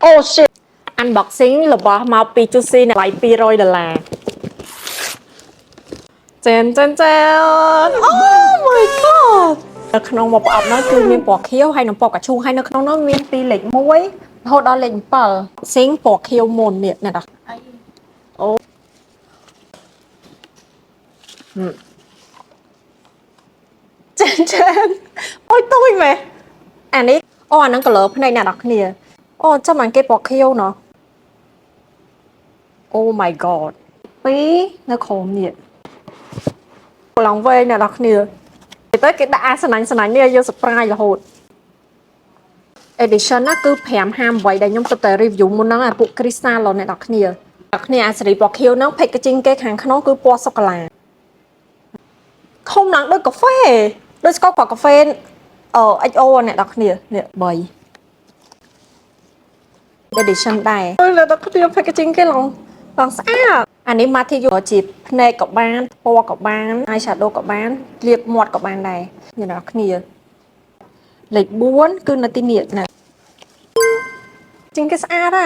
Oh shit unboxing របស់មកពី Juicy ថ្លៃ$200ចេនចេនចេន Oh my god នៅក្នុងមកប្រអប់នោះគឺមានពណ៌ខៀវហើយនិងពណ៌កាឈូហើយនៅក្នុងនោះមានពីលេខ1រហូតដល់លេខ7ស៊ីងពណ៌ខៀវមុននេះណាអូចេនចេនអូយទុយមែនអានេះអូអានឹង color ភ្នែកអ្នកនរគ្នាអូចាំមិនគេពណ៌ខៀវណោះ Oh my god ពីរនៅក្រោមនេះឡងវែងអ្នកនរគ្នាទៅគេដាក់អាសនាញ់នេះឲ្យយើង surprise រហូត edition ណាគឺ558ដែលខ្ញុំទៅតែ review មុនហ្នឹងអាពួក crystal អ្នកនរគ្នាអ្នកគ្នាអាសេរីពណ៌ខៀវហ្នឹង packaging គេខាងក្នុងគឺពណ៌សូកូឡាធំឡើងដូចកាហ្វេដូចស្ករកាហ្វេXO អ្នកនរគ្នានេះ3 edition ដែរអ្នកនរគ្នា packaging គេឡើងស្អាតអានេះ material ជាភ្នែកក៏បានពណ៌ក៏បាន eye shadow ក៏បានលាបមាត់ក៏បានដែរអ្នកនរគ្នាលេខ4គឺនៅទីនេះណាជាងគេស្អាត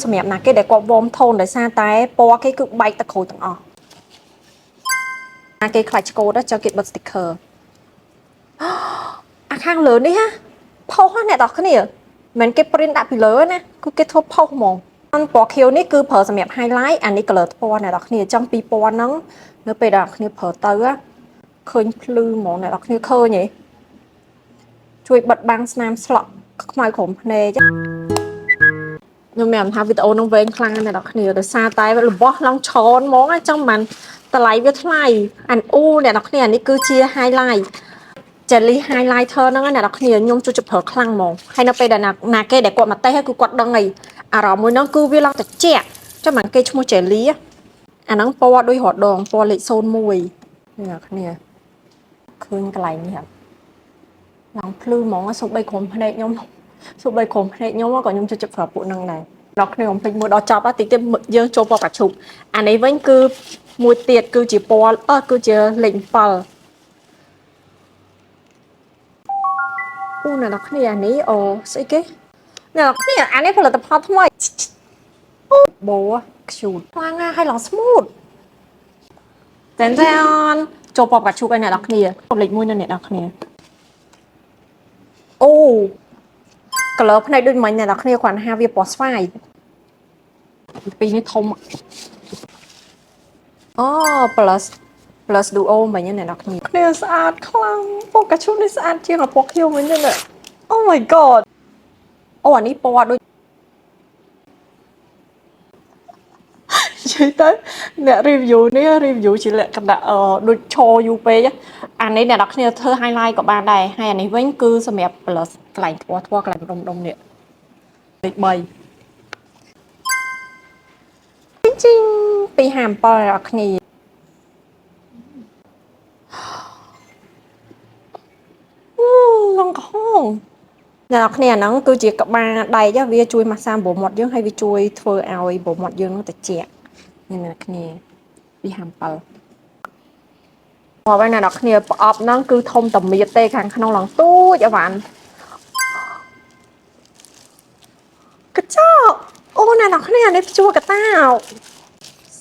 សម្រាប់ណាគេដែលគាត់វមថូនដោយសារតែពណ៌គេគឺបែកទៅក្រូចទាំងអស់ណាគេខ្លាច់ឆ្កូតចុះគេបិទ sticker អាខាងលើនេះហ่ะផុសអ្នកនរគ្នាមិនមែនគេ print ដាក់ពីលើណាគឺគេធ្វើផុសហ្មងពណ៌ខៀវនេះគឺប្រើសម្រាប់ highlight អានេះ color ពណ៌អ្នកនរគ្នាចំពីពណ៌ហ្នឹងនៅពេលដែលអ្នកគ្នាប្រើទៅឃើញភ្លឺហ្មងអ្នកនរគ្នាឃើញហ៎ជួយបិទបាំងស្នាមស្លក់ខ្មៅក្រោមភ្នែកខ្ញុំមានថាវីដេអូនឹងវែងខ្លាំងណាស់អ្នកនរគ្នាដោយសារតែរបស់ឡងឆនហ្មងចឹងមិនតម្លៃវាថ្លៃអានអូអ្នកនរគ្នានេះគឺជា highlight jelly highlighter ហ្នឹងអ្នកនរគ្នាខ្ញុំជួយប្រើខ្លាំងហ្មងហើយនៅពេលដែលណាគេដែលគាត់មកតេស្តគឺគាត់ដឹងហើយអារម្មណ៍មួយហ្នឹងគឺវាឡើងត្រជាក់ចាំមិនគេឈ្មោះ jelly អាហ្នឹងពណ៌ដូចរដងពណ៌លេខ01អ្នកគ្នាឃើញកន្លែងនេះឡើងភ្លឺហ្មងសូម្បីក្រុមភ្នែកខ្ញុំសូម្បីក្រុមភ្នែកខ្ញុំក៏ខ្ញុំជួយប្រើពួកហ្នឹងដែរដល់គ្នាខ្ញុំពេញមួយដល់ចប់តិចទៀតយើងចូលពណ៌កាឈូកអានេះវិញគឺមួយទៀតគឺជាពណ៌គឺជាលេខ7អូអ្នកនរគ្នាអានេះអូស្អីគេអ្នកនរគ្នាអានេះផលិតផលថ្មីបូខ្ជូតខ្លាំងណាស់ហើយឡើង smooth តែនចូលពណ៌កាឈូកឲ្យអ្នកនរគ្នាលេខ1នៅអ្នកនរគ្នាអូ color ភ្នែកដូចមិញអ្នកនរគ្នាគ្រាន់ថាវាពណ៌ស្វាយពីនេះធំអូ plus duo មិញអ្នកនរគ្នាគ្នាស្អាតខ្លាំងពណ៌កាឈូកនេះស្អាតជាងពណ៌ខៀវមិញនេះ Oh my god អូអានេះពណ៌ដូចនិយាយទៅអ្នក review នេះ review ជាលក្ខណៈដូចឈរយូរពេកអានេះអ្នកនរគ្នាធ្វើ highlight ក៏បានដែរហើយអានេះវិញគឺសម្រាប់ plus កន្លែងពណ៌កន្លែងដុំនេះលេខ3ជីងពី57អ្នកនរគ្នាឡងកហងអ្នកនរគ្នាហ្នឹងគឺជាក្បាលដែកវាជួយម៉ាស្សាប្រមាត់យើងហើយវាជួយធ្វើឲ្យប្រមាត់យើងនឹងត្រជាក់អ្នកនរគ្នាពី57មកវិញអ្នកនរគ្នាប្រអប់ហ្នឹងគឺធំតែមៀតទេខាងក្នុងឡើងទូចអីវ៉ាន់កញ្ចក់អូអ្នកនរគ្នានេះជួកតា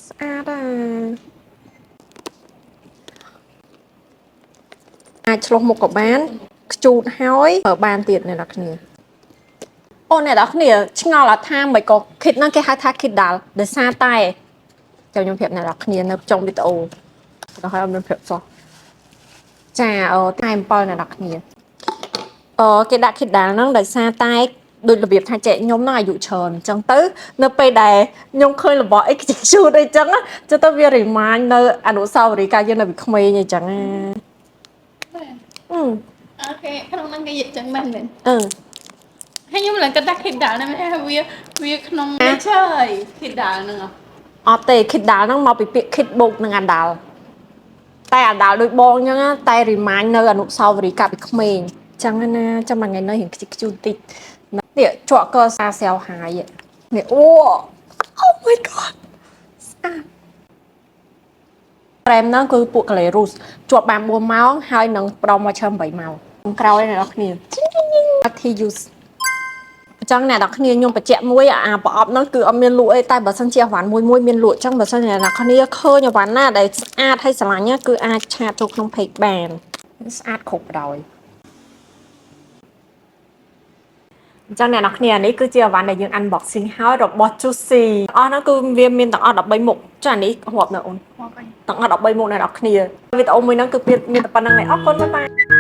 ស្អាតអាចឆ្លុះមុខក៏បានខ្ជូតហើយប្រើបានទៀតអ្នកនរគ្នាអូអ្នកនរគ្នាឆ្ងល់អត់ថាមិនក៏ kit ហ្នឹងគេហៅថា kit ដាល់ដោយសារតែចាំខ្ញុំប្រាប់អ្នកនរគ្នានៅtrongវីដេអូដល់ហើយអត់មានប្រាប់សោះចាតែ7អ្នកនរគ្នាគេដាក់ kit ដាល់ហ្នឹងដោយសារតែដូចរបៀបថាចែកខ្ញុំហ្នឹងអាយុច្រើនអញ្ចឹងទៅនៅពេលដែលខ្ញុំឃើញរបស់អីខ្ជិះជូតអីចឹងទៅទៅវា remind នៅអនុស្សាវរីយ៍កាលយើងនៅពីក្មេងអីចឹងអូខេក្នុងហ្នឹងគេនិយាយចឹងមែនហើយខ្ញុំឡើងគិតថា kit ដាល់ហ្នឹងវាក្នុងនេះឆើយ kit ដាល់ហ្នឹងអត់ទេ kit ដាល់ហ្នឹងមកពីពាក្យ kit បូកនឹងអាដាល់តែអាដាល់ដូចបងអញ្ចឹងតែ remind នៅអនុស្សាវរីយ៍កាលពីក្មេងចឹងណាចាំមួយថ្ងៃនៅរៀងខ្ជិះខ្ជូតតិចនេះជក់កសាសែវហាយនេះអូ Oh my god ស្អាតក្រែមហ្នឹងគឺពួក Galerus ជាប់បាន4ម៉ោងហើយនឹងផ្ដំមកឈើ8ម៉ោងក្រោយអ្នកនរគ្នា Acti use ចឹងអ្នកនរគ្នាខ្ញុំបញ្ជាក់មួយអាប្រអប់ហ្នឹងគឺអត់មានលក់អីតែបើសិនជាអវ៉ាន់មួយមានលក់ចឹងបើសិនជាអ្នកនរគ្នាឃើញអវ៉ាន់ណាដែលស្អាតហើយស្រឡាញ់គឺអាចឆាតចូលក្នុង page បានស្អាតគ្រប់ដោយអញ្ចឹងអ្នកនរគ្នានេះគឺជាអវ៉ាន់ដែលយើង unboxing ហើយរបស់ Juicy អស់ហ្នឹងគឺវាមានទាំងអស់13មុខចានេះរាប់នៅអូនទាំងអស់13មុខអ្នកនរគ្នាវីដេអូមួយហ្នឹងគឺមានតែប៉ុណ្្នឹងឯងអរគុណបាយបាយ